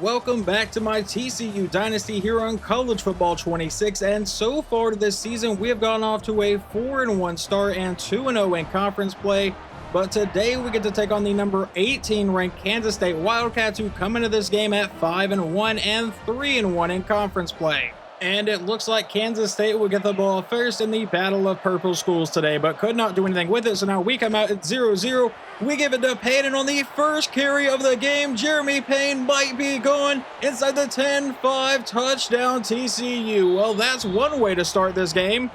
welcome back to my TCU Dynasty here on College Football 26, and so far this season we have gone off to a 4-1 start and 2-0 in conference play, but today we get to take on the number 18 ranked Kansas State Wildcats, who come into this game at 5-1 and 3-1 in conference play. And it looks like Kansas State will get the ball first in the Battle of Purple Schools today, but could not do anything with it, so now we come out at 0-0. We give it to Payne, and on the first carry of the game, Jeremy Payne might be gone inside the 10-5 touchdown TCU. Well, that's one way to start this game.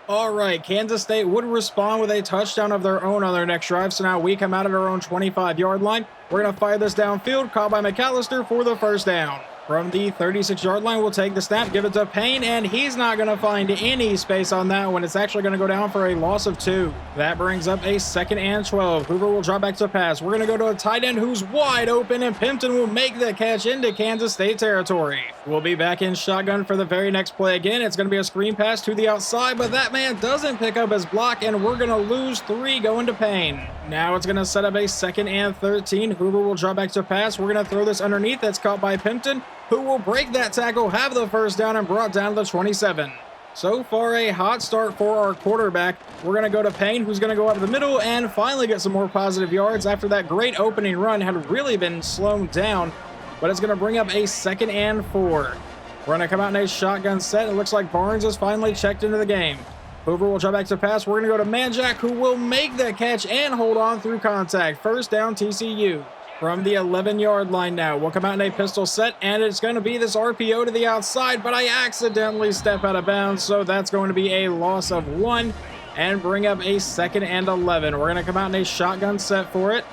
All right, Kansas State would respond with a touchdown of their own on their next drive, so now we come out at our own 25-yard line. We're going to fire this downfield, caught by McAllister for the first down. From the 36-yard line, we'll take the snap, give it to Payne, and he's not going to find any space on that one. It's actually going to go down for a loss of 2. That brings up a 2nd and 12. Hoover will drop back to pass. We're going to go to a tight end who's wide open, and Pimpton will make the catch into Kansas State territory. We'll be back in shotgun for the very next play again. It's going to be a screen pass to the outside, but that man doesn't pick up his block, and we're going to lose 3 going to Payne. Now it's going to set up a 2nd and 13. Hoover will drop back to pass. We're going to throw this underneath. That's caught by Pimpton, who will break that tackle, have the first down, and brought down to the 27. So far, a hot start for our quarterback. We're going to go to Payne, who's going to go up the middle and finally get some more positive yards after that great opening run had really been slowed down. But it's going to bring up a 2nd and 4. We're going to come out in a shotgun set. It looks like Barnes has finally checked into the game. Hoover will drop back to pass. We're going to go to Manjack, who will make the catch and hold on through contact. First down, TCU. From the 11-yard line now, we'll come out in a pistol set, and it's going to be this RPO to the outside, but I accidentally step out of bounds, so that's going to be a loss of 1 and bring up a 2nd and 11. We're going to come out in a shotgun set for it.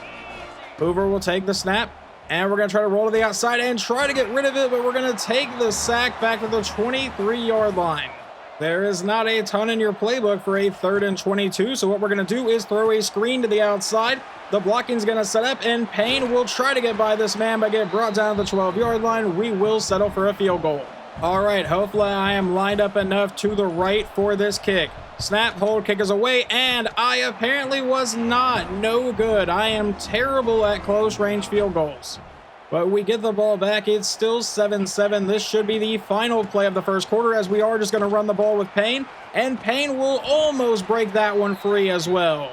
Hoover will take the snap, and we're going to try to roll to the outside and try to get rid of it, but we're going to take the sack back to the 23-yard line. There is not a ton in your playbook for a 3rd and 22, so what we're going to do is throw a screen to the outside. The blocking's going to set up, and Payne will try to get by this man, but get brought down to the 12-yard line. We will settle for a field goal. All right, hopefully I am lined up enough to the right for this kick. Snap, hold, kick is away, and I apparently was not. No good. I am terrible at close-range field goals. But we get the ball back. It's still 7-7. This should be the final play of the first quarter, as we are just going to run the ball with Payne, and Payne will almost break that one free as well.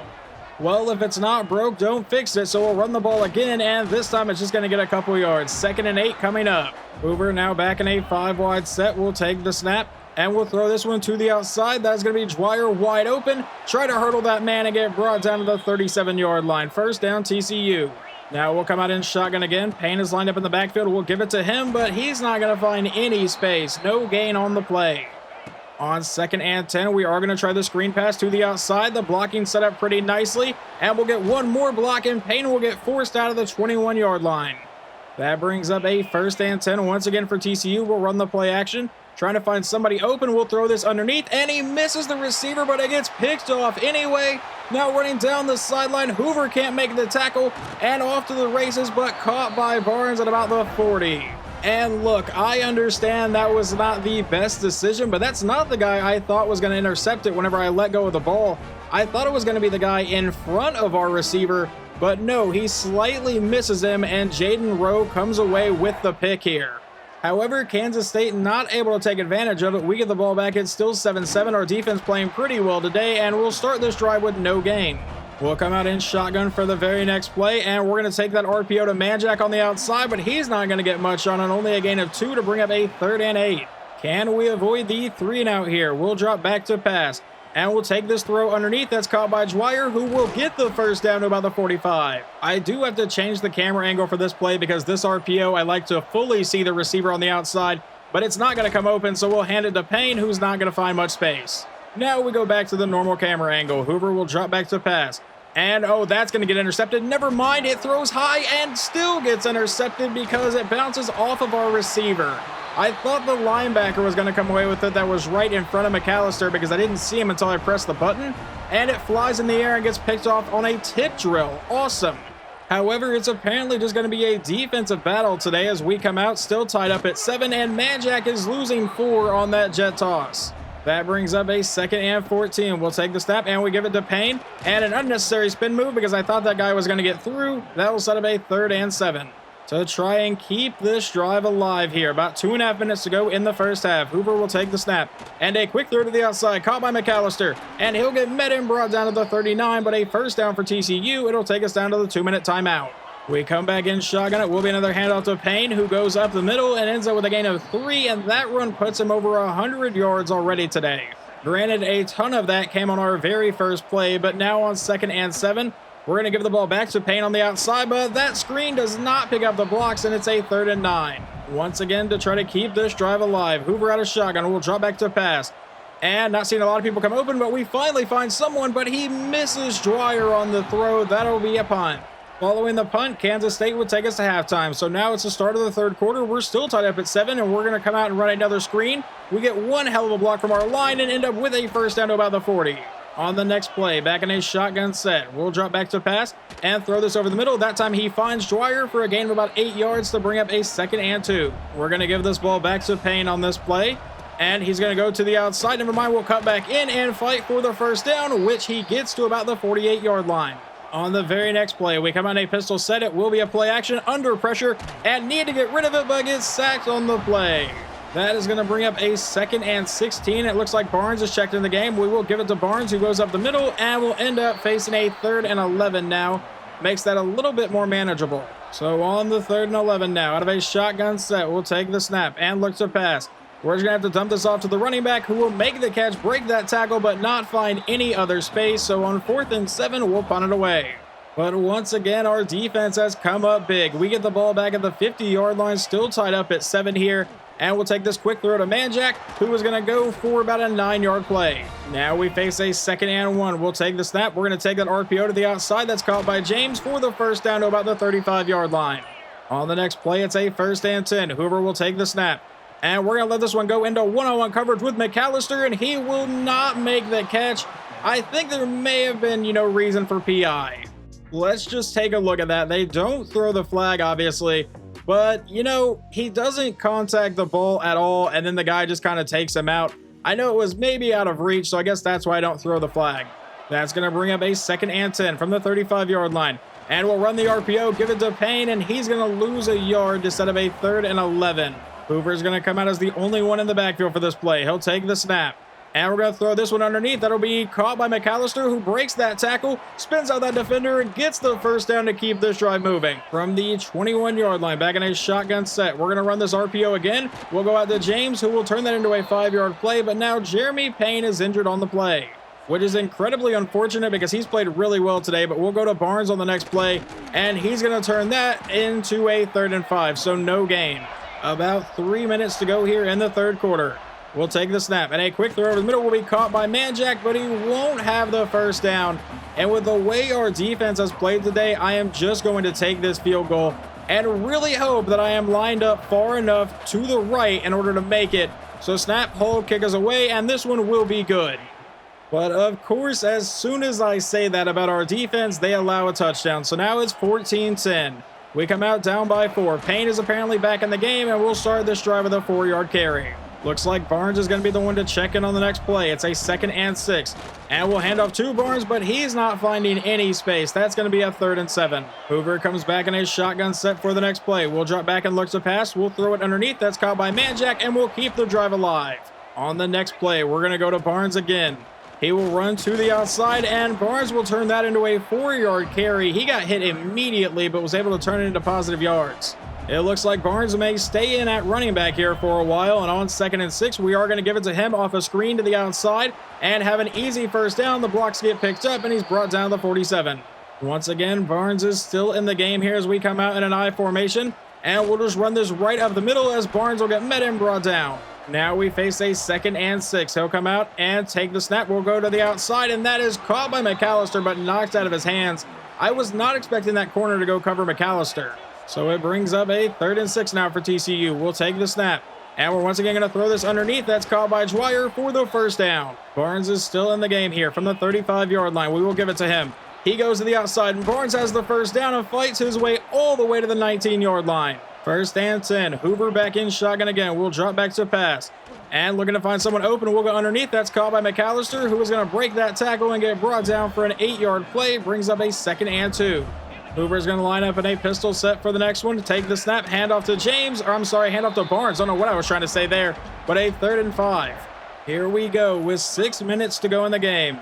Well, if it's not broke, don't fix it, so we'll run the ball again, and this time it's just going to get a couple yards. 2nd and 8 coming up. Hoover now back in a 5-wide set. We'll take the snap, and we'll throw this one to the outside. That's going to be Dwyer wide open. Try to hurdle that man and get brought down to the 37-yard line. First down, TCU. Now we'll come out in shotgun again. Payne is lined up in the backfield. We'll give it to him, but he's not going to find any space. No gain on the play. On 2nd and 10, we are going to try the screen pass to the outside. The blocking set up pretty nicely, and we'll get one more block, and Payne will get forced out of the 21-yard line. That brings up a 1st and 10 once again for TCU. We'll run the play action. Trying to find somebody open. We'll throw this underneath, and he misses the receiver, but it gets picked off anyway. Now running down the sideline, Hoover can't make the tackle, and off to the races, but caught by Barnes at about the 40. And look, I understand that was not the best decision, but that's not the guy I thought was going to intercept it whenever I let go of the ball. I thought it was going to be the guy in front of our receiver, but no, he slightly misses him, and Jaden Rowe comes away with the pick here. However, Kansas State not able to take advantage of it. We get the ball back. It's still 7-7. Our defense playing pretty well today, and we'll start this drive with no gain. We'll come out in shotgun for the very next play, and we're going to take that RPO to Manjack on the outside, but he's not going to get much on it. Only a gain of 2 to bring up a 3rd and 8. Can we avoid the 3-and-out here? We'll drop back to pass, and we'll take this throw underneath. That's caught by Dwyer, who will get the first down to about the 45. I do have to change the camera angle for this play because this RPO, I like to fully see the receiver on the outside, but it's not going to come open, so we'll hand it to Payne, who's not going to find much space. Now we go back to the normal camera angle. Hoover will drop back to pass. And, oh, that's going to get intercepted. Never mind, it throws high and still gets intercepted because it bounces off of our receiver. I thought the linebacker was going to come away with it. That was right in front of McAllister because I didn't see him until I pressed the button. And it flies in the air and gets picked off on a tip drill. Awesome. However, it's apparently just going to be a defensive battle today as we come out still tied up at 7, and Manjack is losing 4 on that jet toss. That brings up a 2nd and 14. We'll take the snap, and we give it to Payne. And an unnecessary spin move because I thought that guy was going to get through. That will set up a 3rd and 7. to try and keep this drive alive here. About 2.5 minutes to go in the first half. Hoover will take the snap. And a quick throw to the outside, caught by McAllister. And he'll get met and brought down to the 39, but a first down for TCU. It'll take us down to the 2-minute timeout. We come back in shotgun. It will be another handoff to Payne, who goes up the middle and ends up with a gain of 3, and that run puts him over 100 yards already today. Granted, a ton of that came on our very first play, but now on 2nd and 7, we're going to give the ball back to Payne on the outside, but that screen does not pick up the blocks, and it's a 3rd and 9. Once again, to try to keep this drive alive, Hoover out of shotgun. We'll drop back to pass. And not seeing a lot of people come open, but we finally find someone, but he misses Dwyer on the throw. That'll be a punt. Following the punt, Kansas State would take us to halftime. So now it's the start of the third quarter. We're still tied up at 7, and we're going to come out and run another screen. We get one hell of a block from our line and end up with a first down to about the 40. On the next play, back in a shotgun set, we'll drop back to pass and throw this over the middle. That time he finds Dwyer for a gain of about 8 yards to bring up a 2nd and 2. We're going to give this ball back to Payne on this play. And he's going to go to the outside. Never mind, we'll cut back in and fight for the first down, which he gets to about the 48-yard line. On the very next play, we come out in a pistol set. It will be a play action under pressure and need to get rid of it, but gets sacked on the play. That is going to bring up a 2nd and 16. It looks like Barnes is checked in the game. We will give it to Barnes, who goes up the middle, and will end up facing a 3rd and 11 now. Makes that a little bit more manageable. So on the 3rd and 11 now, out of a shotgun set, we'll take the snap and look to pass. We're just going to have to dump this off to the running back, who will make the catch, break that tackle, but not find any other space. So on 4th and 7, we'll punt it away. But once again, our defense has come up big. We get the ball back at the 50-yard line, still tied up at 7 here. And we'll take this quick throw to Manjack, who is going to go for about a 9-yard play. Now we face a 2nd and 1. We'll take the snap. We're going to take that RPO to the outside. That's caught by James for the first down to about the 35-yard line. On the next play, it's a 1st and 10. Hoover will take the snap. And we're going to let this one go into one-on-one coverage with McAllister, and he will not make the catch. I think there may have been, reason for PI. Let's just take a look at that. They don't throw the flag, obviously. But, he doesn't contact the ball at all, and then the guy just kind of takes him out. I know it was maybe out of reach, so I guess that's why I don't throw the flag. That's going to bring up a 2nd and 10 from the 35-yard line. And we'll run the RPO, give it to Payne, and he's going to lose a yard instead of a 3rd and 11. Hoover's going to come out as the only one in the backfield for this play. He'll take the snap. And we're going to throw this one underneath. That'll be caught by McAllister, who breaks that tackle, spins out that defender, and gets the first down to keep this drive moving. From the 21-yard line, back in a shotgun set, we're going to run this RPO again. We'll go out to James, who will turn that into a 5-yard play, but now Jeremy Payne is injured on the play, which is incredibly unfortunate because he's played really well today, but we'll go to Barnes on the next play, and he's going to turn that into a 3rd and 5, so no gain. About 3 minutes to go here in the third quarter. We'll take the snap, and a quick throw over the middle will be caught by Manjack, but he won't have the first down. And with the way our defense has played today, I am just going to take this field goal and really hope that I am lined up far enough to the right in order to make it. So snap, hold, kick us away, and this one will be good. But of course, as soon as I say that about our defense, they allow a touchdown. So now it's 14-10. We come out down by 4. Payne is apparently back in the game, and we'll start this drive with a 4-yard carry. Looks like Barnes is going to be the one to check in on the next play. It's a 2nd and 6. And we'll hand off to Barnes, but he's not finding any space. That's going to be a 3rd and 7. Hoover comes back in a shotgun set for the next play. We'll drop back and look to pass. We'll throw it underneath. That's caught by Manjack, and we'll keep the drive alive. On the next play, we're going to go to Barnes again. He will run to the outside, and Barnes will turn that into a 4-yard carry. He got hit immediately, but was able to turn it into positive yards. It looks like Barnes may stay in at running back here for a while, and on 2nd and 6, we are going to give it to him off a screen to the outside and have an easy first down. The blocks get picked up, and he's brought down the 47. Once again, Barnes is still in the game here as we come out in an I formation, and we'll just run this right up the middle as Barnes will get met and brought down. Now we face a 2nd and 6. He'll come out and take the snap. We'll go to the outside, and that is caught by McAllister, but knocked out of his hands. I was not expecting that corner to go cover McAllister. So it brings up a 3rd and 6 now for TCU. We'll take the snap. And we're once again going to throw this underneath. That's caught by Dwyer for the first down. Barnes is still in the game here from the 35-yard line. We will give it to him. He goes to the outside, and Barnes has the first down and fights his way all the way to the 19-yard line. 1st and 10. Hoover back in shotgun again. We'll drop back to pass. And looking to find someone open. We'll go underneath. That's caught by McAllister, who is going to break that tackle and get brought down for an 8-yard play. Brings up a 2nd and 2. Hoover's going to line up in a pistol set for the next one to take the snap. Handoff to James, or I'm sorry, handoff to Barnes. Don't know what I was trying to say there, but a 3rd and 5. Here we go with 6 minutes to go in the game.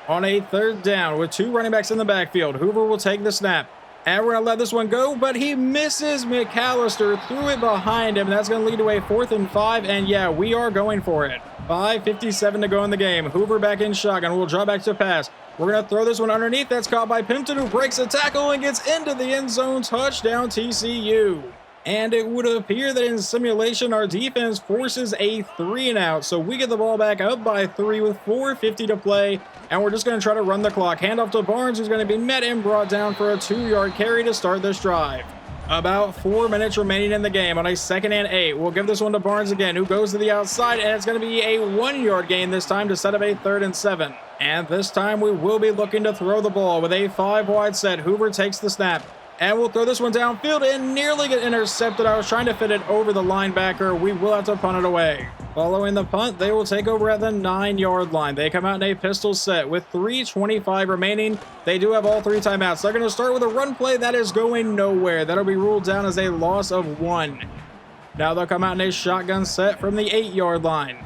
On a 3rd down with 2 running backs in the backfield, Hoover will take the snap. And we're going to let this one go, but he misses McAllister, threw it behind him. That's going to lead to a 4th and 5, and yeah, we are going for it. 5:57 to go in the game. Hoover back in shotgun. We'll draw back to pass. We're going to throw this one underneath. That's caught by Pimpton, who breaks a tackle and gets into the end zone. Touchdown TCU. And it would appear that in simulation, our defense forces a 3-and-out. So we get the ball back up by 3 with 4:50 to play. And we're just going to try to run the clock. Handoff to Barnes, who's going to be met and brought down for a 2-yard carry to start this drive. About 4 minutes remaining in the game on a 2nd and 8. We'll give this one to Barnes again, who goes to the outside, and it's going to be a 1-yard gain this time to set up a 3rd and 7. And this time we will be looking to throw the ball with a 5-wide set. Hoover takes the snap. And we'll throw this one downfield and nearly get intercepted. I was trying to fit it over the linebacker. We will have to punt it away. Following the punt, they will take over at the 9-yard line. They come out in a pistol set with 3:25 remaining. They do have all 3 timeouts. They're going to start with a run play that is going nowhere. That'll be ruled down as a loss of 1. Now they'll come out in a shotgun set from the 8-yard line.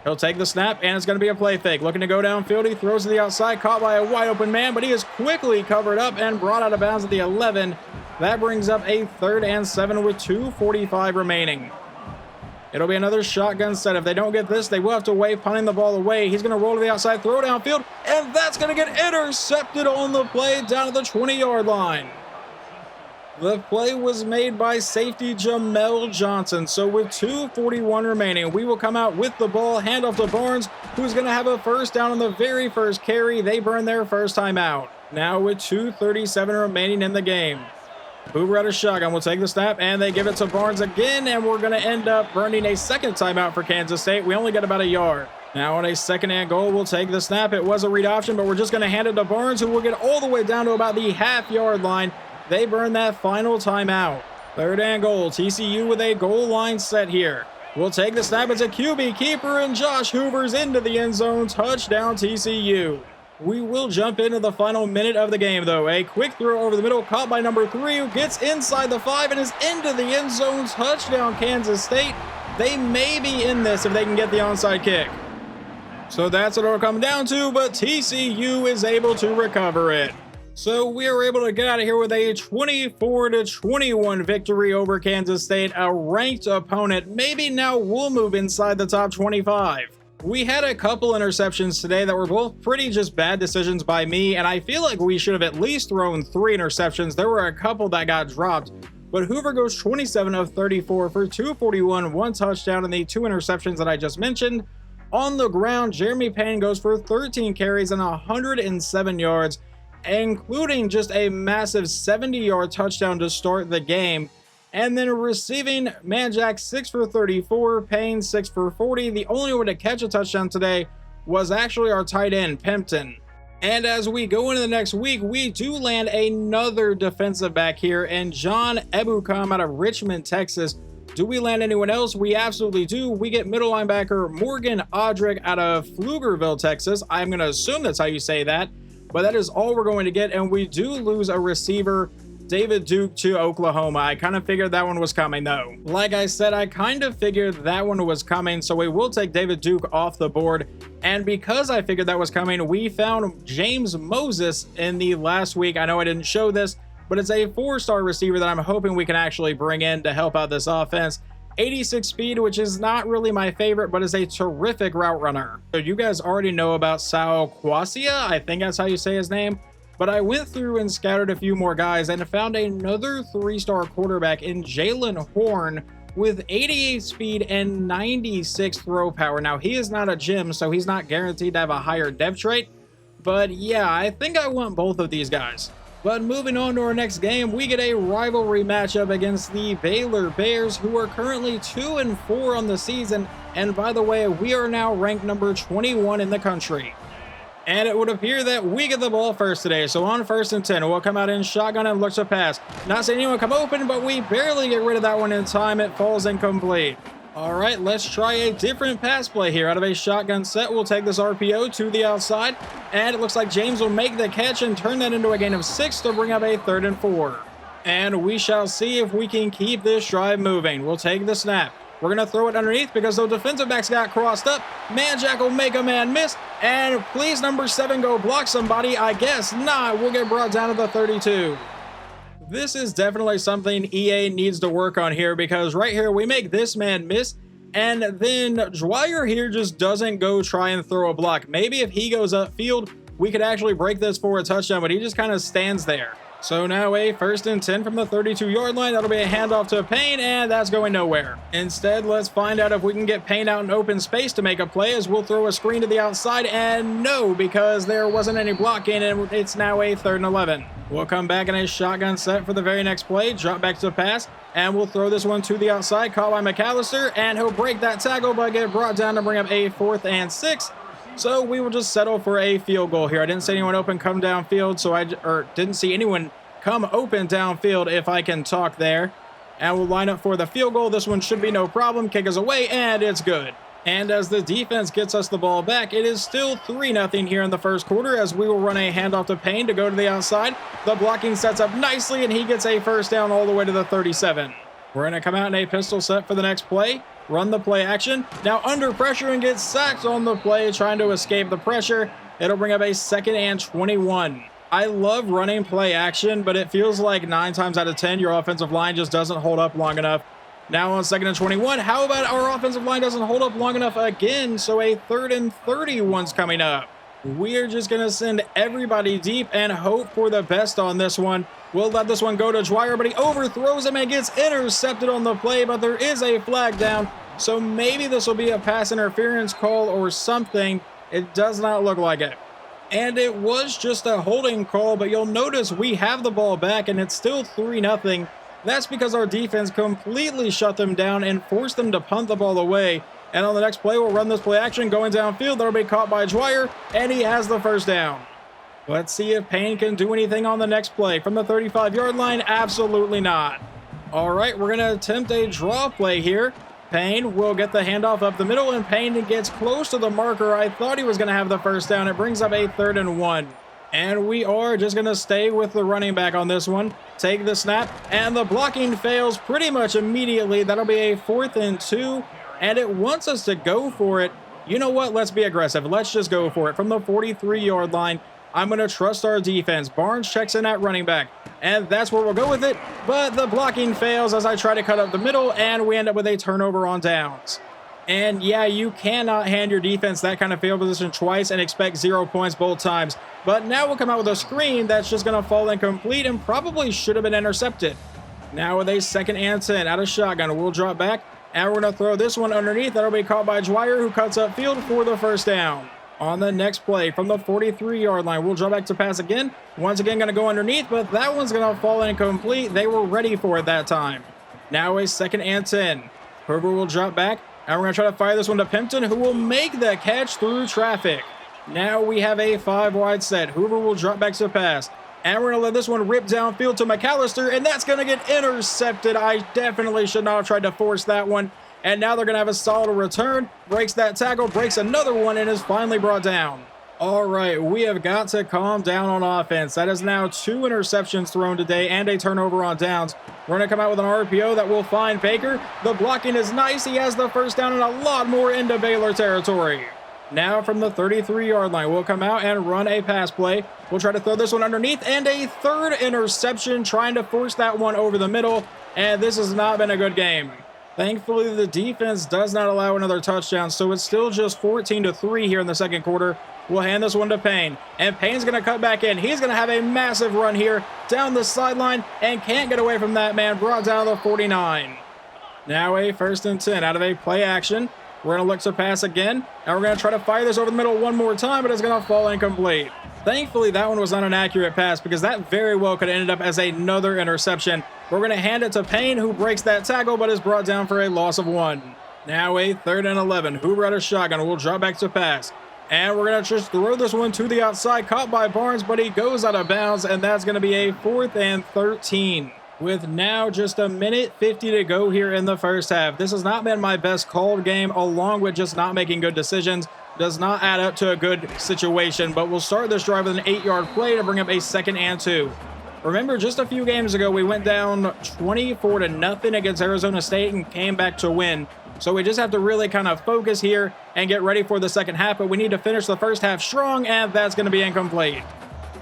He'll take the snap, and it's going to be a play fake. Looking to go downfield, he throws to the outside, caught by a wide-open man, but he is quickly covered up and brought out of bounds at the 11. That brings up a 3rd and 7 with 2:45 remaining. It'll be another shotgun set. If they don't get this, they will have to wave punting the ball away. He's going to roll to the outside, throw downfield, and that's going to get intercepted on the play down at the 20-yard line. The play was made by safety Jamel Johnson. So with 2:41 remaining, we will come out with the ball, handoff to Barnes, who's going to have a 1st down on the very first carry. They burn their first time out. Now with 2:37 remaining in the game. Hoover out of shotgun will take the snap, and they give it to Barnes again, and we're going to end up burning a 2nd timeout for Kansas State. We only get about a yard. Now on a 2nd and goal, we'll take the snap. It was a read option, but we're just going to hand it to Barnes, who will get all the way down to about the half-yard line. They burn that final timeout. 3rd and goal. TCU with a goal line set here. We'll take the snap. It's a QB keeper, and Josh Hoover's into the end zone. Touchdown TCU. We will jump into the final minute of the game, though. A quick throw over the middle, caught by number 3, who gets inside the 5 and is into the end zone. Touchdown Kansas State. They may be in this if they can get the onside kick. So that's what it'll come down to, but TCU is able to recover it. So we were able to get out of here with a 24-21 victory over Kansas State, a ranked opponent. Maybe now we'll move inside the top 25. We had a couple interceptions today that were both pretty just bad decisions by me, and I feel like we should have at least thrown 3 interceptions. There were a couple that got dropped, but Hoover goes 27 of 34 for 241, 1 touchdown, and the 2 interceptions that I just mentioned. On the ground, Jeremy Payne goes for 13 carries and 107 yards, including just a massive 70-yard touchdown to start the game. And then receiving, Manjack 6 for 34, Payne 6 for 40. The only one to catch a touchdown today was actually our tight end, Pimpton. And as we go into the next week, we do land another defensive back here, and John Ebukam out of Richmond, Texas. Do we land anyone else? We absolutely do. We get middle linebacker Morgan Odrick out of Pflugerville, Texas. I'm going to assume that's how you say that, but that is all we're going to get, and we do lose a receiver, David Duke, to Oklahoma. I kind of figured that one was coming, though. Like I said, I kind of figured that one was coming, so we will take David Duke off the board. And because I figured that was coming, we found James Moses in the last week. I know I didn't show this, but it's a 4-star receiver that I'm hoping we can actually bring in to help out this offense. 86 speed, which is not really my favorite, but is a terrific route runner. So you guys already know about Sao Quasia, I think that's how you say his name. But I went through and scouted a few more guys and found another 3-star quarterback in Jalen Horn with 88 speed and 96 throw power. Now, he is not a gym, so he's not guaranteed to have a higher dev trait. But yeah, I think I want both of these guys. But moving on to our next game, we get a rivalry matchup against the Baylor Bears, who are currently 2-4 on the season. And by the way, we are now ranked number 21 in the country. And it would appear that we get the ball first today. So on 1st and 10, we'll come out in shotgun and look to pass. Not seeing anyone come open, but we barely get rid of that one in time. It falls incomplete. All right, let's try a different pass play here. Out of a shotgun set, we'll take this RPO to the outside, and it looks like James will make the catch and turn that into a gain of 6 to bring up a 3rd and 4. And we shall see if we can keep this drive moving. We'll take the snap. We're going to throw it underneath because the defensive backs got crossed up. Man Jack will make a man miss, and please, number 7, go block somebody. I guess not. We'll get brought down to the 32. This is definitely something EA needs to work on here, because right here we make this man miss, and then Dwyer here just doesn't go try and throw a block. Maybe if he goes upfield, we could actually break this for a touchdown, but he just kind of stands there. So now a 1st and 10 from the 32-yard line. That'll be a handoff to Payne, and that's going nowhere. Instead, let's find out if we can get Payne out in open space to make a play, as we'll throw a screen to the outside, and no, because there wasn't any blocking, and it's now a 3rd and 11. We'll come back in a shotgun set for the very next play, drop back to the pass, and we'll throw this one to the outside, caught by McAllister, and he'll break that tackle but get brought down to bring up a 4th and 6. So we will just settle for a field goal here. I didn't see anyone open come downfield, didn't see anyone come open downfield, if I can talk there. And we'll line up for the field goal. This one should be no problem. Kick is away, and it's good. And as the defense gets us the ball back, it is still 3-0 here in the first quarter, as we will run a handoff to Payne to go to the outside. The blocking sets up nicely, and he gets a 1st down all the way to the 37. We're going to come out in a pistol set for the next play. Run the play action. Now under pressure and gets sacked on the play, trying to escape the pressure. It'll bring up a 2nd and 21. I love running play action, but it feels like 9 times out of 10, your offensive line just doesn't hold up long enough. Now on 2nd and 21, how about our offensive line doesn't hold up long enough again? So a 3rd and 31's coming up. We're just going to send everybody deep and hope for the best on this one. We'll let this one go to Dwyer, but he overthrows him and gets intercepted on the play, but there is a flag down. So maybe this will be a pass interference call or something. It does not look like it. And it was just a holding call, but you'll notice we have the ball back and it's still 3-0. That's because our defense completely shut them down and forced them to punt the ball away. And on the next play, we'll run this play action going downfield. That'll be caught by Dwyer, and he has the 1st down. Let's see if Payne can do anything on the next play. From the 35-yard line, absolutely not. All right, we're going to attempt a draw play here. Payne will get the handoff up the middle, and Payne gets close to the marker. I thought he was going to have the 1st down. It brings up a 3rd and 1. And we are just going to stay with the running back on this one. Take the snap, and the blocking fails pretty much immediately. That'll be a 4th and 2, and it wants us to go for it. You know what? Let's be aggressive. Let's just go for it. From the 43-yard line, I'm going to trust our defense. Barnes checks in at running back, and that's where we'll go with it. But the blocking fails as I try to cut up the middle, and we end up with a turnover on downs. And yeah, you cannot hand your defense that kind of field position twice and expect 0 points both times. But now we'll come out with a screen that's just going to fall incomplete and probably should have been intercepted. Now with a 2nd and 10 out of shotgun, we'll drop back, and we're going to throw this one underneath. That'll be caught by Dwyer, who cuts upfield for the 1st down. On the next play, from the 43-yard line, we'll drop back to pass again. Once again, going to go underneath, but that one's going to fall incomplete. They were ready for it that time. Now a 2nd and 10. Herbert will drop back, and we're going to try to fire this one to Pimpton, who will make the catch through traffic. Now we have a 5-wide set. Hoover will drop back to the pass. And we're going to let this one rip downfield to McAllister, and that's going to get intercepted. I definitely should not have tried to force that one. And now they're going to have a solid return. Breaks that tackle, breaks another one, and is finally brought down. All right, we have got to calm down on offense. That is now 2 interceptions thrown today and a turnover on downs. We're going to come out with an RPO that will find Baker. The blocking is nice. He has the 1st down and a lot more into Baylor territory. Now from the 33-yard line, we'll come out and run a pass play. We'll try to throw this one underneath, and a 3rd interception, trying to force that one over the middle. And this has not been a good game. Thankfully, the defense does not allow another touchdown, so it's still just 14-3 here in the second quarter. We'll hand this one to Payne, and Payne's going to cut back in. He's going to have a massive run here down the sideline and can't get away from that man, brought down to the 49. Now a 1st and 10 out of a play action. We're going to look to pass again, and we're going to try to fire this over the middle one more time, but it's going to fall incomplete. Thankfully, that one was not an accurate pass because that very well could have ended up as another interception. We're going to hand it to Payne, who breaks that tackle, but is brought down for a loss of 1. Now a 3rd and 11. Hoover out of shotgun. We'll drop back to pass. And we're going to just throw this one to the outside, caught by Barnes, but he goes out of bounds, and that's going to be a 4th and 13. with now just a minute 50 to go here in the first half. This has not been my best called game, along with just not making good decisions. Does not add up to a good situation, but we'll start this drive with an 8-yard play to bring up a 2nd and 2. Remember, just a few games ago, we went down 24-0 against Arizona State and came back to win. So we just have to really kind of focus here and get ready for the second half, but we need to finish the first half strong, and that's going to be incomplete.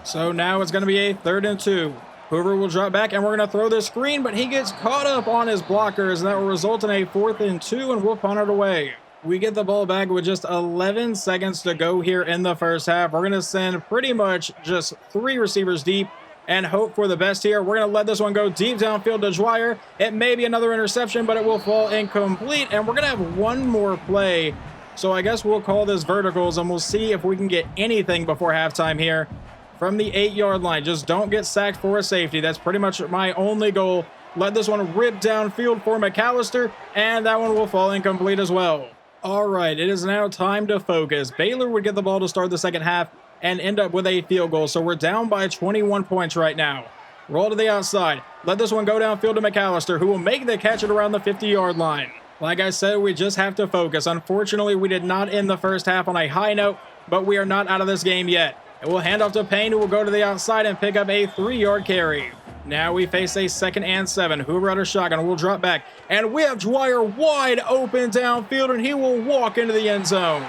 So now it's going to be a 3rd and 2. Hoover will drop back, and we're going to throw the screen, but he gets caught up on his blockers, and that will result in a 4th and 2, and we'll punt it away. We get the ball back with just 11 seconds to go here in the first half. We're going to send pretty much just 3 receivers deep and hope for the best here. We're going to let this one go deep downfield to Dwyer. It may be another interception, but it will fall incomplete, and we're going to have one more play. So I guess we'll call this verticals, and we'll see if we can get anything before halftime here from the 8-yard line. Just don't get sacked for a safety. That's pretty much my only goal. Let this one rip downfield for McAllister, and that one will fall incomplete as well. All right, it is now time to focus. Baylor would get the ball to start the second half and end up with a field goal. So we're down by 21 points right now. Roll to the outside. Let this one go downfield to McAllister, who will make the catch at around the 50-yard line. Like I said, we just have to focus. Unfortunately, we did not end the first half on a high note, but we are not out of this game yet. And we'll hand off to Payne, who will go to the outside and pick up a 3-yard carry. Now we face a 2nd and 7. Hoover out of shotgun will drop back. And we have Dwyer wide open downfield, and he will walk into the end zone.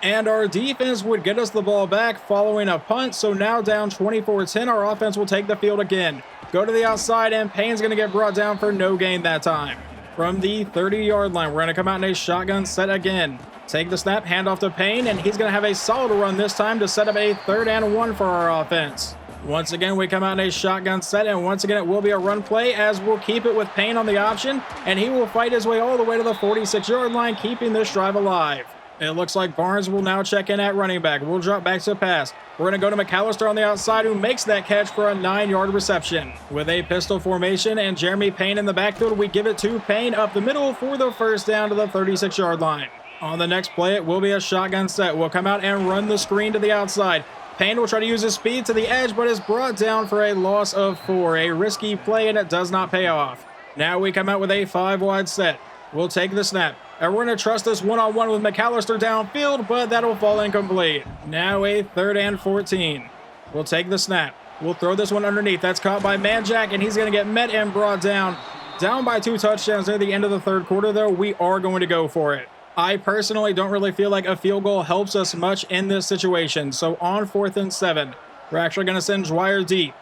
And our defense would get us the ball back following a punt. So now down 24-10, our offense will take the field again. Go to the outside, and Payne's going to get brought down for no gain that time. From the 30-yard line, we're going to come out in a shotgun set again. Take the snap, hand off to Payne, and he's going to have a solid run this time to set up a 3rd and 1 for our offense. Once again, we come out in a shotgun set, and once again, it will be a run play as we'll keep it with Payne on the option, and he will fight his way all the way to the 46-yard line, keeping this drive alive. It looks like Barnes will now check in at running back. We'll drop back to pass. We're going to go to McAllister on the outside, who makes that catch for a 9-yard reception. With a pistol formation and Jeremy Payne in the backfield, we give it to Payne up the middle for the first down to the 36-yard line. On the next play, it will be a shotgun set. We'll come out and run the screen to the outside. Payne will try to use his speed to the edge, but is brought down for a loss of 4. A risky play, and it does not pay off. Now we come out with a 5-wide set. We'll take the snap. And we're going to trust this one-on-one with McAllister downfield, but that'll fall incomplete. Now a 3rd and 14. We'll take the snap. We'll throw this one underneath. That's caught by Manjack, and he's going to get met and brought down. Down by 2 touchdowns near the end of the 3rd quarter, though, we are going to go for it. I personally don't really feel like a field goal helps us much in this situation. So on 4th and 7, we're actually going to send Dwyer deep.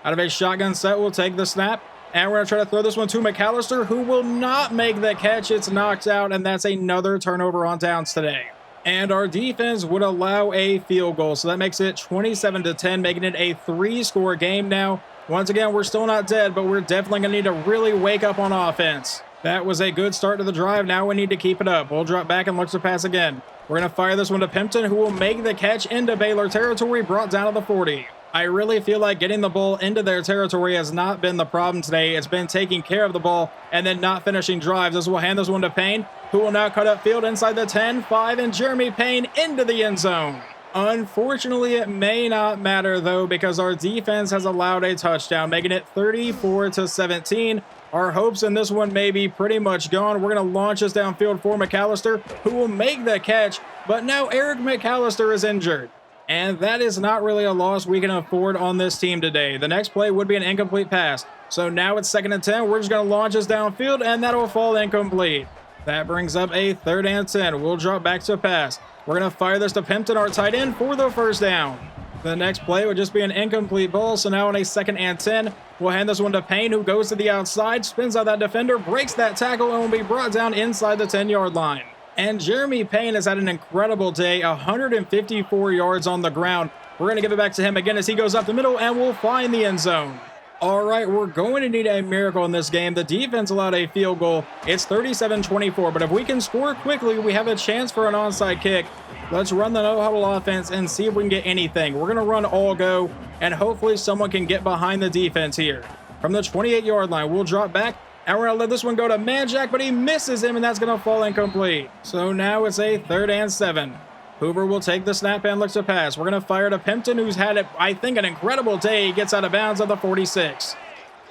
Out of a shotgun set, we'll take the snap. And we're going to try to throw this one to McAllister, who will not make the catch. It's knocked out, and that's another turnover on downs today. And our defense would allow a field goal. So that makes it 27-10, making it a 3-score game now. Once again, we're still not dead, but we're definitely going to need to really wake up on offense. That was a good start to the drive. Now we need to keep it up. We'll drop back and look to pass again. We're going to fire this one to Pimpton, who will make the catch into Baylor territory, brought down to the 40. I really feel like getting the ball into their territory has not been the problem today. It's been taking care of the ball and then not finishing drives. As we'll hand this one to Payne, who will now cut up field inside the 10, 5, and Jeremy Payne into the end zone. Unfortunately, it may not matter, though, because our defense has allowed a touchdown, making it 34-17. Our hopes in this one may be pretty much gone. We're going to launch this downfield for McAllister, who will make the catch, but now Eric McAllister is injured. And that is not really a loss we can afford on this team today. The next play would be an incomplete pass. So now it's 2nd and 10. We're just going to launch this downfield, and that'll fall incomplete. That brings up a 3rd and 10. We'll drop back to pass. We're going to fire this to Pimpton, our tight end, for the first down. The next play would just be an incomplete ball. So now on a 2nd and 10, we'll hand this one to Payne, who goes to the outside, spins out that defender, breaks that tackle, and will be brought down inside the 10-yard line. And Jeremy Payne has had an incredible day, 154 yards on the ground. We're going to give it back to him again as he goes up the middle and will find the end zone. All right, we're going to need a miracle in this game. The defense allowed a field goal. It's 37-24, but if we can score quickly, we have a chance for an onside kick. Let's run the no-huddle offense and see if we can get anything. We're going to run all go, and hopefully someone can get behind the defense here. From the 28-yard line, we'll drop back. And we're going to let this one go to Manjack, but he misses him, and that's going to fall incomplete. So now it's a 3rd and 7. Hoover will take the snap and looks to pass. We're going to fire to Pimpton, who's had, I think, an incredible day. He gets out of bounds at the 46.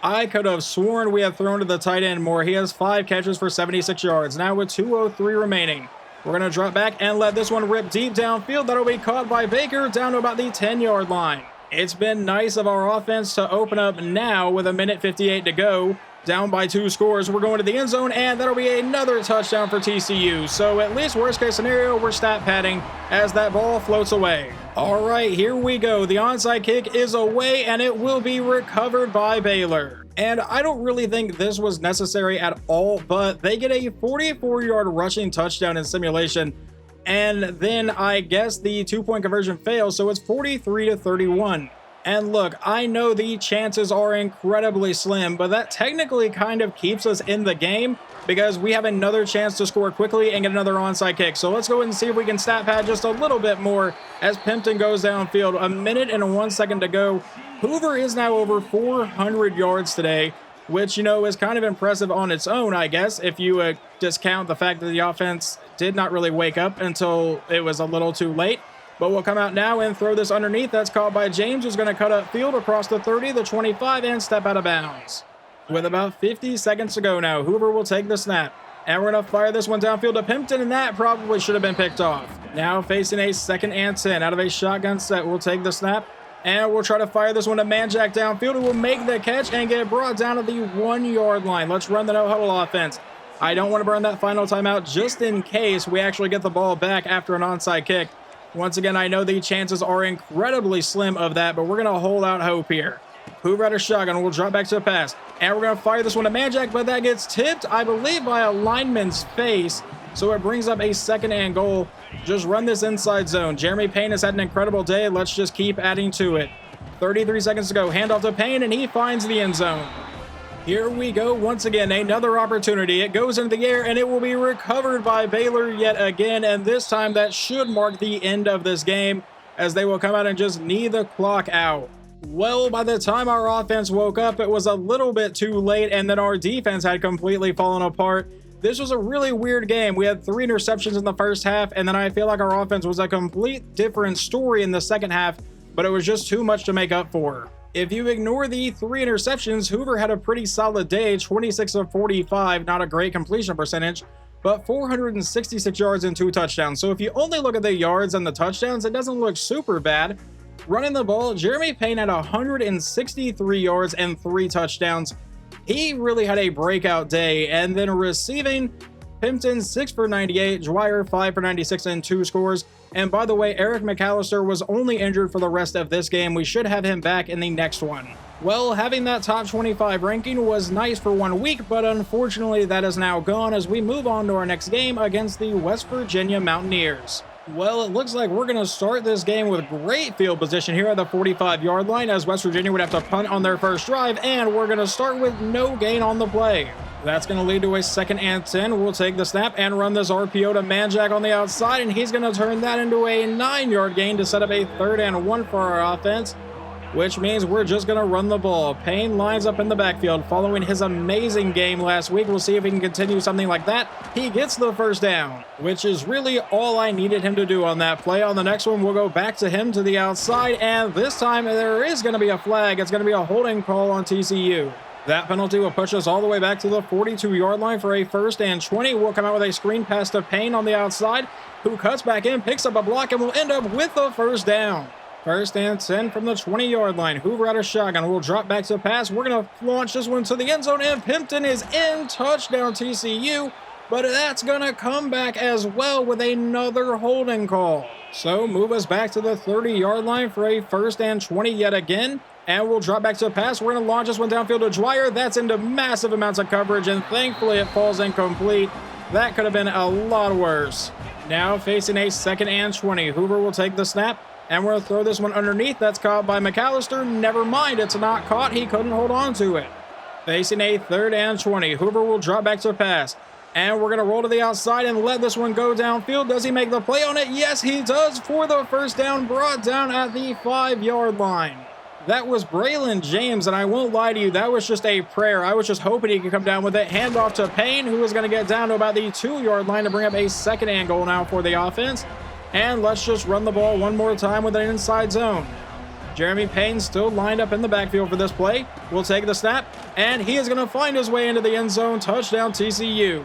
I could have sworn we had thrown to the tight end more. He has 5 catches for 76 yards. Now with 2:03 remaining, we're going to drop back and let this one rip deep downfield. That'll be caught by Baker down to about the 10-yard line. It's been nice of our offense to open up now with 1:58 to go. Down by 2 scores. We're going to the end zone, and that'll be another touchdown for TCU. So at least worst case scenario, we're stat padding as that ball floats away. All right, here we go. The onside kick is away, and it will be recovered by Baylor. And I don't really think this was necessary at all, but they get a 44-yard rushing touchdown in simulation. And then I guess the 2-point conversion fails, so it's 43-31. And look, I know the chances are incredibly slim, but that technically kind of keeps us in the game because we have another chance to score quickly and get another onside kick. So let's go ahead and see if we can stat pad just a little bit more as Pimpton goes downfield. 1 minute and 1 second to go. Hoover is now over 400 yards today, which, you know, is kind of impressive on its own, I guess, if you discount the fact that the offense did not really wake up until it was a little too late. But we'll come out now and throw this underneath. That's caught by James, who's going to cut up field across the 30, the 25, and step out of bounds. With about 50 seconds to go now, Hoover will take the snap. And we're going to fire this one downfield to Pimpton, and that probably should have been picked off. Now facing a 2nd and 10 out of a shotgun set. We'll take the snap, and we'll try to fire this one to Manjack downfield, who will make the catch and get brought down to the 1-yard line. Let's run the no-huddle offense. I don't want to burn that final timeout just in case we actually get the ball back after an onside kick. Once again, I know the chances are incredibly slim of that, but we're going to hold out hope here. Hoover at a shotgun. We'll drop back to the pass. And we're going to fire this one to Manjack, but that gets tipped, I believe, by a lineman's face. So it brings up a 2nd and goal. Just run this inside zone. Jeremy Payne has had an incredible day. Let's just keep adding to it. 33 seconds to go. Handoff to Payne, and he finds the end zone. Here we go once again, another opportunity. It goes into the air, and it will be recovered by Baylor yet again, and this time that should mark the end of this game as they will come out and just knee the clock out. Well, by the time our offense woke up, it was a little bit too late, and then our defense had completely fallen apart. This was a really weird game. We had 3 interceptions in the first half, and then I feel like our offense was a complete different story in the second half, but it was just too much to make up for. If you ignore the 3 interceptions, Hoover had a pretty solid day, 26 of 45, not a great completion percentage, but 466 yards and 2 touchdowns. So if you only look at the yards and the touchdowns, it doesn't look super bad. Running the ball, Jeremy Payne had 163 yards and 3 touchdowns. He really had a breakout day. And then receiving, Pimpton 6 for 98, Dwyer 5 for 96 and 2 scores. And by the way, Eric McAllister was only injured for the rest of this game. We should have him back in the next one. Well, having that top 25 ranking was nice for 1 week, but unfortunately that is now gone as we move on to our next game against the West Virginia Mountaineers. Well, it looks like we're going to start this game with great field position here at the 45-yard line as West Virginia would have to punt on their first drive, and we're going to start with no gain on the play. That's going to lead to a 2nd and 10. We'll take the snap and run this RPO to Manjack on the outside, and he's going to turn that into a 9-yard gain to set up a 3rd and 1 for our offense, which means we're just going to run the ball. Payne lines up in the backfield following his amazing game last week. We'll see if he can continue something like that. He gets the first down, which is really all I needed him to do on that play. On the next one, we'll go back to him to the outside, and this time there is going to be a flag. It's going to be a holding call on TCU. That penalty will push us all the way back to the 42-yard line for a 1st and 20. We'll come out with a screen pass to Payne on the outside, who cuts back in, picks up a block, and will end up with the first down. 1st and 10 from the 20-yard line. Hoover out of shotgun. We'll drop back to the pass. We're going to launch this one to the end zone, and Pimpton is in. Touchdown TCU. But that's going to come back as well with another holding call. So move us back to the 30-yard line for a 1st and 20 yet again. And we'll drop back to the pass. We're going to launch this one downfield to Dwyer. That's into massive amounts of coverage, and thankfully it falls incomplete. That could have been a lot worse. Now facing a 2nd and 20. Hoover will take the snap, and we're going to throw this one underneath. That's caught by McAllister. Never mind, it's not caught. He couldn't hold on to it. Facing a 3rd and 20. Hoover will drop back to the pass. And we're going to roll to the outside and let this one go downfield. Does he make the play on it? Yes, he does for the first down, brought down at the 5-yard line. That was Braylon James, and I won't lie to you, that was just a prayer. I was just hoping he could come down with it. Handoff to Payne, who is going to get down to about the 2-yard line to bring up a 2nd and goal now for the offense. And let's just run the ball one more time with an inside zone. Jeremy Payne still lined up in the backfield for this play. We'll take the snap, and he is going to find his way into the end zone. Touchdown TCU.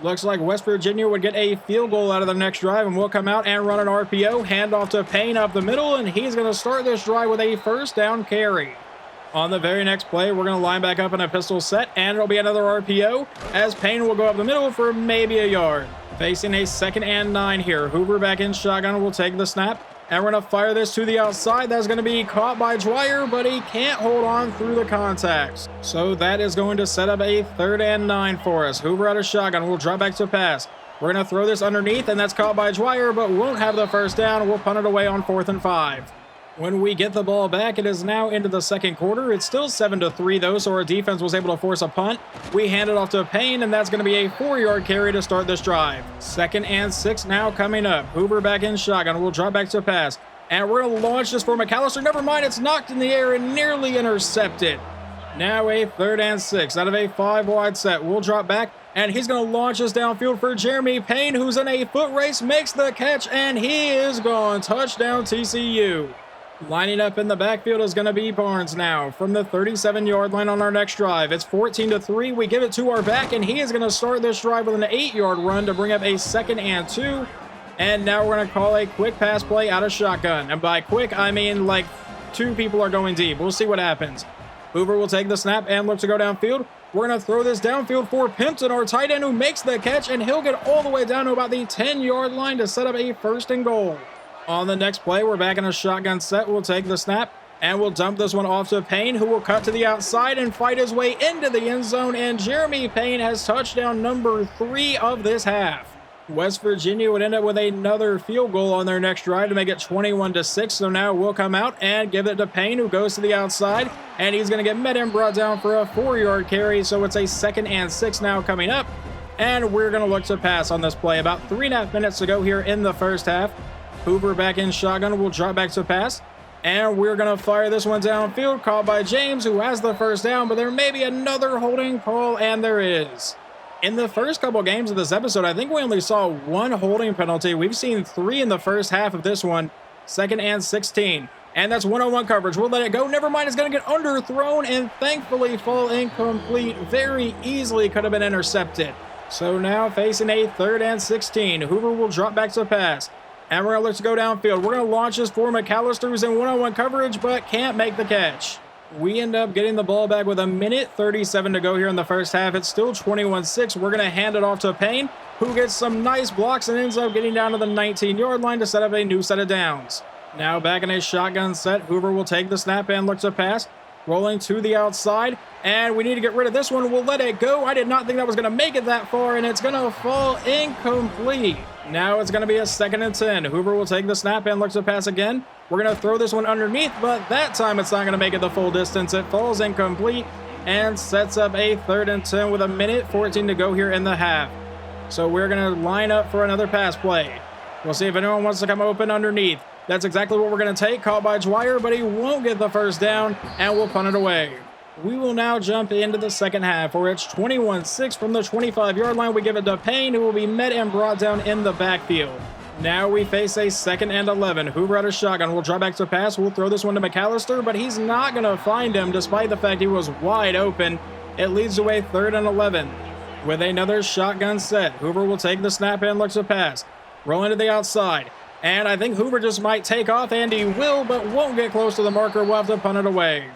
Looks like West Virginia would get a field goal out of the next drive, and we'll come out and run an RPO. Hand off to Payne up the middle, and he's going to start this drive with a first down carry. On the very next play, we're going to line back up in a pistol set, and it'll be another RPO as Payne will go up the middle for maybe a yard. Facing a 2nd and 9 here. Hoover back in shotgun will take the snap. And we're going to fire this to the outside. That's going to be caught by Dwyer, but he can't hold on through the contacts. So that is going to set up a 3rd and 9 for us. Hoover out of shotgun. We'll drop back to pass. We're going to throw this underneath, and that's caught by Dwyer, but won't have the first down. We'll punt it away on 4th and 5. When we get the ball back, it is now into the second quarter. It's still 7-3, though, so our defense was able to force a punt. We hand it off to Payne, and that's going to be a 4-yard carry to start this drive. 2nd and 6 now coming up. Hoover back in shotgun. We'll drop back to pass. And we're going to launch this for McAllister. Never mind, it's knocked in the air and nearly intercepted. Now a 3rd and 6 out of a 5-wide set. We'll drop back, and he's going to launch us downfield for Jeremy Payne, who's in a foot race, makes the catch, and he is gone. Touchdown TCU. Lining up in the backfield is going to be Barnes now from the 37-yard line on our next drive. It's 14-3. We give it to our back, and he is going to start this drive with an 8-yard run to bring up a 2nd and 2. And now we're going to call a quick pass play out of shotgun. And by quick, I mean like 2 people are going deep. We'll see what happens. Hoover will take the snap and look to go downfield. We're going to throw this downfield for Pimpton, our tight end, who makes the catch, and he'll get all the way down to about the 10-yard line to set up a 1st and goal. On the next play, we're back in a shotgun set. We'll take the snap, and we'll dump this one off to Payne, who will cut to the outside and fight his way into the end zone, and Jeremy Payne has touchdown number 3 of this half. West Virginia would end up with another field goal on their next drive to make it 21-6, so now we'll come out and give it to Payne, who goes to the outside, and he's going to get met and brought down for a 4-yard carry, so it's a 2nd and 6 now coming up, and we're going to look to pass on this play. About 3.5 minutes to go here in the first half. Hoover back in shotgun will drop back to pass. And we're going to fire this one downfield, called by James, who has the first down, but there may be another holding call, and there is. In the first couple games of this episode, I think we only saw 1 holding penalty. We've seen 3 in the first half of this one. 2nd and 16. And that's 1-on-1 coverage. We'll let it go. Never mind, it's going to get underthrown and thankfully fall incomplete. Very easily could have been intercepted. So now facing a 3rd and 16. Hoover will drop back to pass. And we're going to look to go downfield. We're going to launch this for McAllister, who's in 1-on-1 coverage, but can't make the catch. We end up getting the ball back with 1:37 to go here in the first half. It's still 21-6. We're going to hand it off to Payne, who gets some nice blocks and ends up getting down to the 19-yard line to set up a new set of downs. Now back in a shotgun set, Hoover will take the snap and look to pass. Rolling to the outside, and we need to get rid of this one. We'll let it go. I did not think that was going to make it that far, and it's going to fall incomplete. Now it's going to be a 2nd and 10. Hoover will take the snap and look to pass again. We're going to throw this one underneath, but that time it's not going to make it the full distance. It falls incomplete and sets up a 3rd and 10 with 1:14 to go here in the half. So we're going to line up for another pass play. We'll see if anyone wants to come open underneath. That's exactly what we're going to take. Caught by Dwyer, but he won't get the first down, and we'll punt it away. We will now jump into the second half, where it's 21-6 from the 25-yard line. We give it to Payne, who will be met and brought down in the backfield. Now we face a 2nd and 11. Hoover out of shotgun. We'll drop back to pass. We'll throw this one to McAllister, but he's not going to find him, despite the fact he was wide open. It leads to a 3rd and 11. With another shotgun set, Hoover will take the snap and look to pass. Rolling to the outside. And I think Hoover just might take off, and he will, but won't get close to the marker. We'll have to punt it away.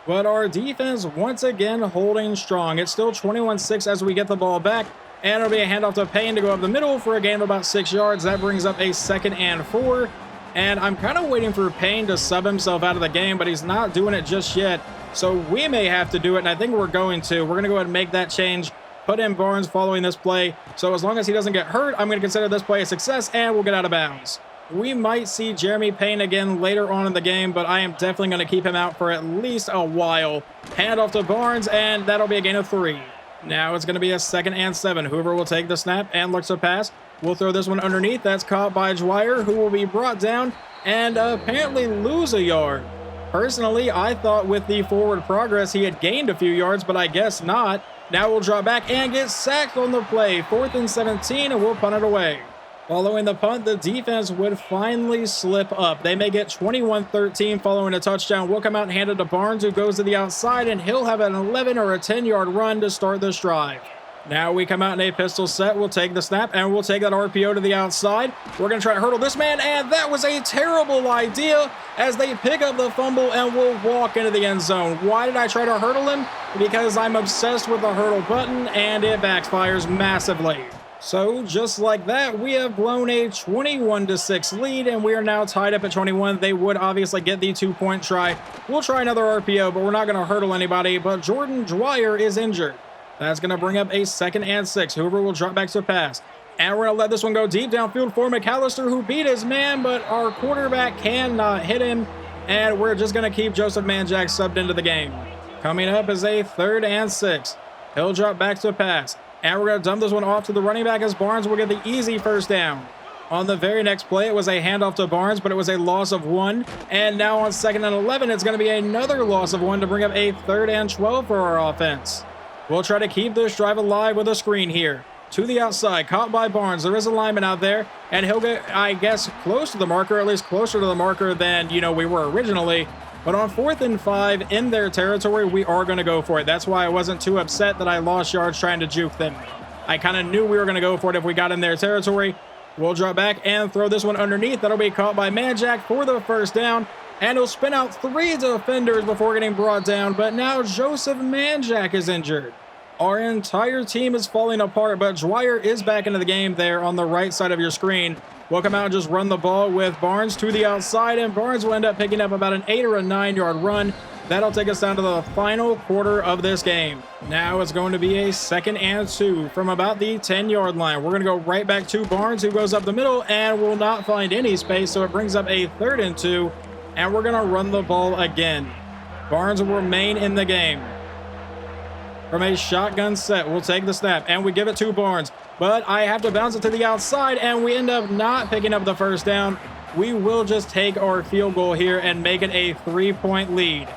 But our defense once again holding strong. It's still 21-6 as we get the ball back. And it'll be a handoff to Payne to go up the middle for a gain of about 6 yards. That brings up a 2nd and 4. And I'm kind of waiting for Payne to sub himself out of the game, but he's not doing it just yet. So we may have to do it, and I think we're going to. We're going to go ahead and make that change. Put in Barnes following this play. So as long as he doesn't get hurt, I'm going to consider this play a success, and we'll get out of bounds. We might see Jeremy Payne again later on in the game, but I am definitely going to keep him out for at least a while. Hand off to Barnes, and that'll be a gain of 3. Now it's going to be a 2nd and 7. Hoover will take the snap and looks to pass. We'll throw this one underneath. That's caught by Dwyer, who will be brought down and apparently lose a yard. Personally, I thought with the forward progress he had gained a few yards, but I guess not. Now we'll draw back and get sacked on the play. 4th and 17, and we'll punt it away. Following the punt, the defense would finally slip up. They may get 21-13 following a touchdown. We'll come out and hand it to Barnes, who goes to the outside, and he'll have an 11 or a 10-yard run to start this drive. Now we come out in a pistol set. We'll take the snap, and we'll take that RPO to the outside. We're going to try to hurdle this man, and that was a terrible idea as they pick up the fumble and will walk into the end zone. Why did I try to hurdle him? Because I'm obsessed with the hurdle button, and it backfires massively. So just like that, we have blown a 21-6 lead, and we are now tied up at 21. They would obviously get the 2-point try. We'll try another RPO, but we're not going to hurdle anybody. But Jordan Dwyer is injured. That's going to bring up a 2nd and 6. Hoover will drop back to pass. And we're going to let this one go deep downfield for McAllister, who beat his man, but our quarterback cannot hit him. And we're just going to keep Joseph Manjack subbed into the game. Coming up is a 3rd and 6. He'll drop back to pass. And we're going to dump this one off to the running back as Barnes will get the easy first down. On the very next play, it was a handoff to Barnes, but it was a loss of 1. And now on 2nd and 11, it's going to be another loss of 1 to bring up a 3rd and 12 for our offense. We'll try to keep this drive alive with a screen here. To the outside, caught by Barnes. There is a lineman out there, and he'll get, I guess, close to the marker, at least closer to the marker than, we were originally. But on 4th and 5 in their territory, we are going to go for it. That's why I wasn't too upset that I lost yards trying to juke them. I kind of knew we were going to go for it if we got in their territory. We'll drop back and throw this one underneath. That'll be caught by Manjack for the first down. And he'll spin out 3 defenders before getting brought down. But now Joseph Manjack is injured. Our entire team is falling apart, but Dwyer is back into the game there on the right side of your screen. We'll come out and just run the ball with Barnes to the outside, and Barnes will end up picking up about an 8 or a 9-yard run. That'll take us down to the final quarter of this game. Now it's going to be a 2nd and 2 from about the 10-yard line. We're going to go right back to Barnes, who goes up the middle and will not find any space, so it brings up a 3rd and 2, and we're going to run the ball again. Barnes will remain in the game. From a shotgun set, we'll take the snap, and we give it to Barnes. But I have to bounce it to the outside, and we end up not picking up the first down. We will just take our field goal here and make it a 3-point lead.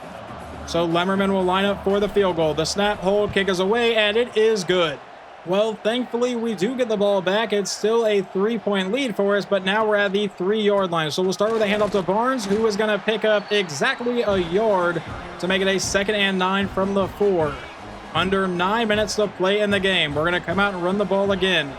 So Lemmerman will line up for the field goal. The snap, hold, kick is away, and it is good. Well, thankfully, we do get the ball back. It's still a 3-point lead for us, but now we're at the 3-yard line. So we'll start with a handoff to Barnes, who is going to pick up exactly a yard to make it a 2nd and 9 from the 4. Under 9 minutes to play in the game. We're going to come out and run the ball again.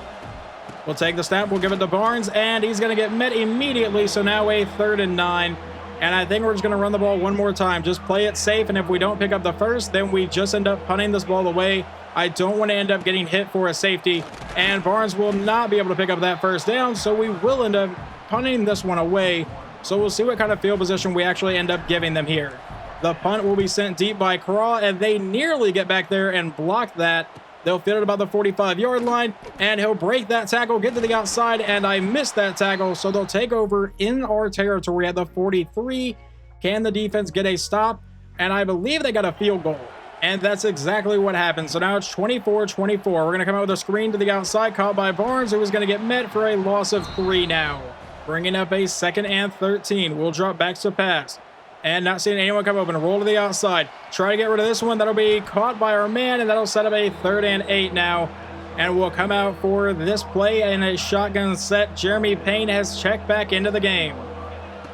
We'll take the snap. We'll give it to Barnes, and he's going to get met immediately. So now a 3rd and 9. And I think we're just going to run the ball one more time. Just play it safe, and if we don't pick up the first, then we just end up punting this ball away. I don't want to end up getting hit for a safety, and Barnes will not be able to pick up that first down, so we will end up punting this one away. So we'll see what kind of field position we actually end up giving them here. The punt will be sent deep by Craw, and they nearly get back there and block that. They'll field it about the 45-yard line, and he'll break that tackle, get to the outside, and I missed that tackle, so they'll take over in our territory at the 43. Can the defense get a stop? And I believe they got a field goal, and that's exactly what happened. So now it's 24-24. We're going to come out with a screen to the outside, caught by Barnes, who is going to get met for a loss of 3 now. Bringing up a 2nd and 13. We'll drop back to pass. And not seeing anyone come open. Roll to the outside. Try to get rid of this one. That'll be caught by our man, and that'll set up a 3rd and 8 now. And we'll come out for this play in a shotgun set. Jeremy Payne has checked back into the game.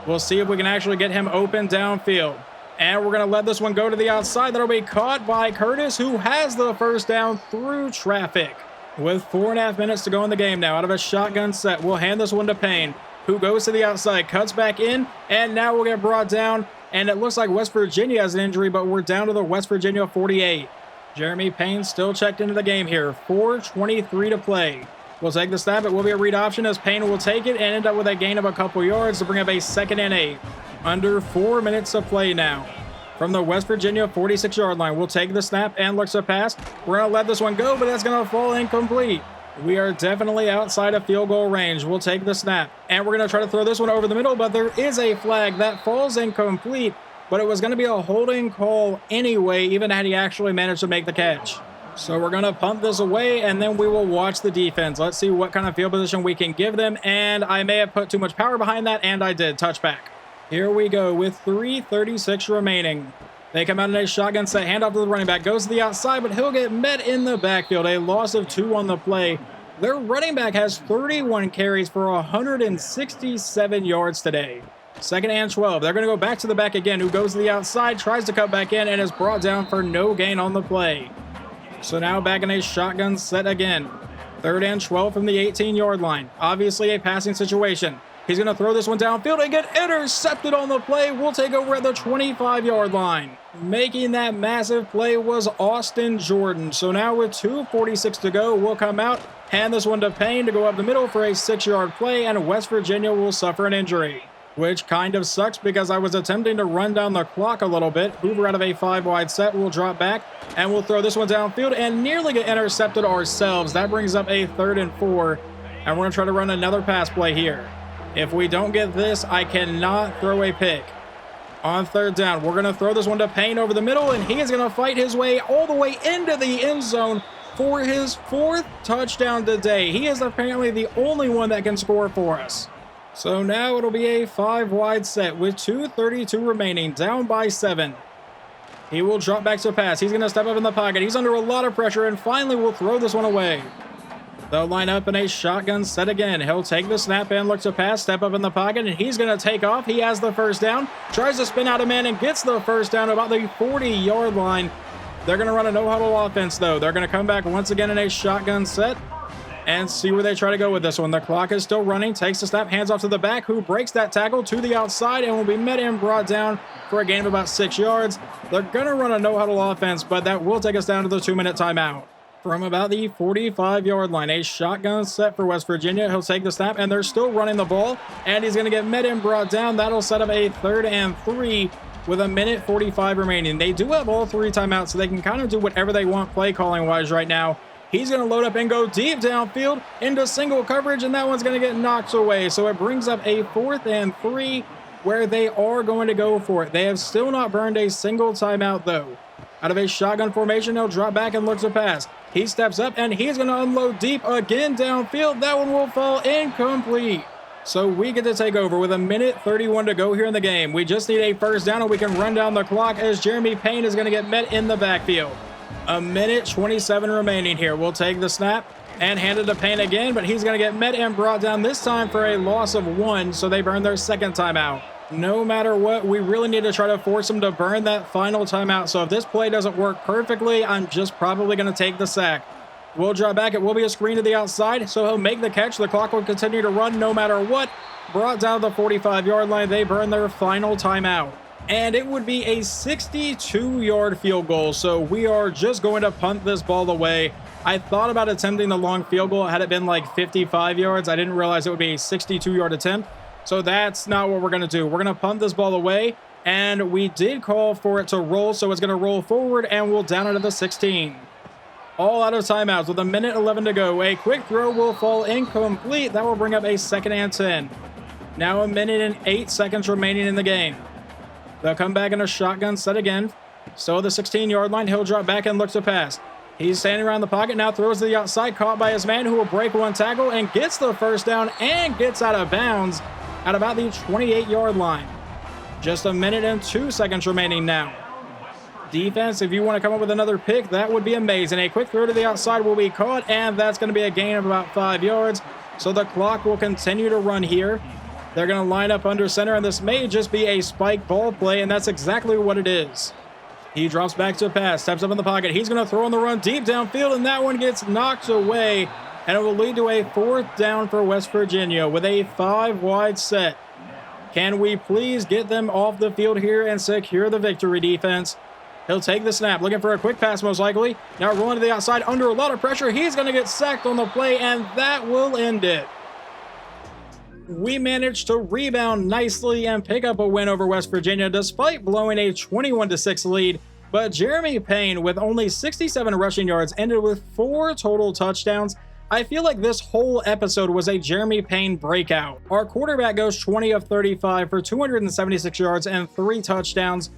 We'll see if we can actually get him open downfield. And we're going to let this one go to the outside. That'll be caught by Curtis, who has the first down through traffic. With 4.5 minutes to go in the game now, out of a shotgun set, we'll hand this one to Payne, who goes to the outside, cuts back in, and now we'll get brought down. And it looks like West Virginia has an injury, but we're down to the West Virginia 48. Jeremy Payne still checked into the game here. 4:23 to play. We'll take the snap. It will be a read option as Payne will take it and end up with a gain of a couple yards to bring up a 2nd and 8. Under 4 minutes to play now. From the West Virginia 46-yard line, we'll take the snap and looks to pass. We're going to let this one go, but that's going to fall incomplete. We are definitely outside of field goal range. We'll take the snap. And we're going to try to throw this one over the middle, but there is a flag that falls incomplete. But it was going to be a holding call anyway, even had he actually managed to make the catch. So we're going to pump this away, and then we will watch the defense. Let's see what kind of field position we can give them. And I may have put too much power behind that, and I did. Touchback. Here we go with 3:36 remaining. They come out in a shotgun set, handoff to the running back, goes to the outside, but he'll get met in the backfield. A loss of 2 on the play. Their running back has 31 carries for 167 yards today. 2nd and 12. They're going to go back to the back again, who goes to the outside, tries to cut back in, and is brought down for no gain on the play. So now back in a shotgun set again. 3rd and 12 from the 18-yard line. Obviously a passing situation. He's going to throw this one downfield and get intercepted on the play. We'll take over at the 25-yard line. Making that massive play was Austin Jordan. So now with 2:46 to go, we'll come out, hand this one to Payne to go up the middle for a 6-yard play, and West Virginia will suffer an injury. Which kind of sucks because I was attempting to run down the clock a little bit. Hoover out of a 5-wide set will drop back, and we'll throw this one downfield and nearly get intercepted ourselves. That brings up a 3rd and 4, and we're going to try to run another pass play here. If we don't get this, I cannot throw a pick. On 3rd down, we're going to throw this one to Payne over the middle, and he is going to fight his way all the way into the end zone for his 4th touchdown today. He is apparently the only one that can score for us. So now it'll be a 5-wide set with 2:32 remaining, down by 7. He will drop back to pass. He's going to step up in the pocket. He's under a lot of pressure, and finally will throw this one away. They'll line up in a shotgun set again. He'll take the snap and look to pass, step up in the pocket, and he's going to take off. He has the 1st down, tries to spin out a man and gets the 1st down about the 40-yard line. They're going to run a no-huddle offense, though. They're going to come back once again in a shotgun set and see where they try to go with this one. The clock is still running, takes the snap, hands off to the back, who breaks that tackle to the outside and will be met and brought down for a gain of about 6 yards. They're going to run a no-huddle offense, but that will take us down to the 2-minute timeout. From about the 45-yard line, a shotgun set for West Virginia. He'll take the snap, and they're still running the ball, and he's going to get met and brought down. That'll set up a 3rd and 3 with 1:45 remaining. They do have all 3 timeouts, so they can kind of do whatever they want play calling-wise right now. He's going to load up and go deep downfield into single coverage, and that one's going to get knocked away. So it brings up a 4th and 3 where they are going to go for it. They have still not burned a single timeout, though. Out of a shotgun formation, he'll drop back and look to pass. He steps up, and he's going to unload deep again downfield. That one will fall incomplete. So we get to take over with 1:31 to go here in the game. We just need a 1st down, and we can run down the clock as Jeremy Payne is going to get met in the backfield. 1:27 remaining here. We'll take the snap and hand it to Payne again, but he's going to get met and brought down this time for a loss of 1, so they burn their 2nd timeout. No matter what, we really need to try to force him to burn that final timeout. So if this play doesn't work perfectly, I'm just probably going to take the sack. We'll draw back. It will be a screen to the outside, so he'll make the catch. The clock will continue to run no matter what. Brought down the 45-yard line. They burn their final timeout. And it would be a 62-yard field goal, so we are just going to punt this ball away. I thought about attempting the long field goal had it been like 55 yards. I didn't realize it would be a 62-yard attempt. So that's not what we're going to do. We're going to punt this ball away, and we did call for it to roll, so it's going to roll forward, and we'll down it at the 16. All out of timeouts with 1:11 to go. A quick throw will fall incomplete. That will bring up a 2nd and 10. Now 1:08 remaining in the game. They'll come back in a shotgun set again. Still at the 16-yard line. He'll drop back and look to pass. He's standing around the pocket, now throws to the outside, caught by his man who will break one tackle and gets the 1st down and gets out of bounds at about the 28-yard line. Just 1:02 remaining now. Defense, if you want to come up with another pick, that would be amazing. A quick throw to the outside will be caught, and that's going to be a gain of about 5 yards. So the clock will continue to run here. They're going to line up under center, and this may just be a spike ball play, and that's exactly what it is. He drops back to a pass, steps up in the pocket. He's going to throw on the run deep downfield, and that one gets knocked away, and it will lead to a 4th down for West Virginia with a 5-wide set. Can we please get them off the field here and secure the victory, defense? He'll take the snap, looking for a quick pass most likely. Now rolling to the outside under a lot of pressure. He's going to get sacked on the play, and that will end it. We managed to rebound nicely and pick up a win over West Virginia despite blowing a 21-6 lead. But Jeremy Payne, with only 67 rushing yards, ended with 4 total touchdowns. I feel like this whole episode was a Jeremy Payne breakout. Our quarterback goes 20 of 35 for 276 yards and 3 touchdowns.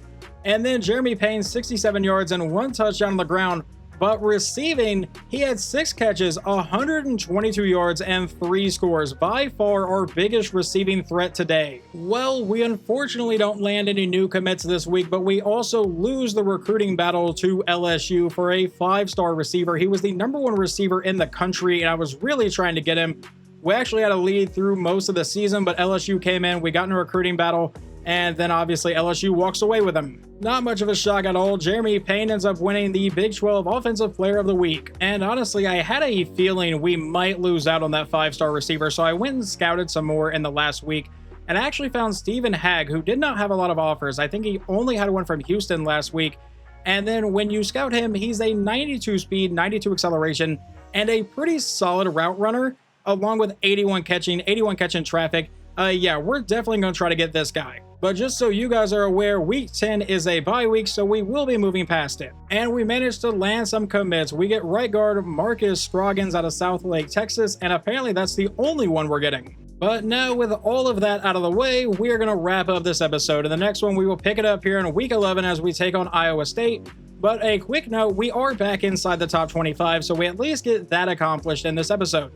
And then Jeremy Payne, 67 yards and 1 touchdown on the ground But receiving, he had 6 catches, 122 yards, and 3 scores. By far our biggest receiving threat today. Well, we unfortunately don't land any new commits this week, but we also lose the recruiting battle to LSU for a 5-star receiver. He was the #1 receiver in the country, and I was really trying to get him. We actually had a lead through most of the season, but LSU came in, we got in a recruiting battle, and then obviously LSU walks away with him. Not much of a shock at all. Jeremy Payne ends up winning the Big 12 Offensive Player of the Week. And honestly, I had a feeling we might lose out on that 5-star receiver, so I went and scouted some more in the last week, and I actually found Stephen Hagg, who did not have a lot of offers. I think he only had one from Houston last week. And then when you scout him, he's a 92 speed, 92 acceleration, and a pretty solid route runner, along with 81 catching traffic. Yeah, we're definitely going to try to get this guy. But just so you guys are aware, week 10 is a bye week, so we will be moving past it. And we managed to land some commits. We get right guard Marcus Scroggins out of South Lake, Texas, and apparently that's the only one we're getting. But now with all of that out of the way, we are going to wrap up this episode. In the next one, we will pick it up here in week 11 as we take on Iowa State. But a quick note, we are back inside the top 25, so we at least get that accomplished in this episode.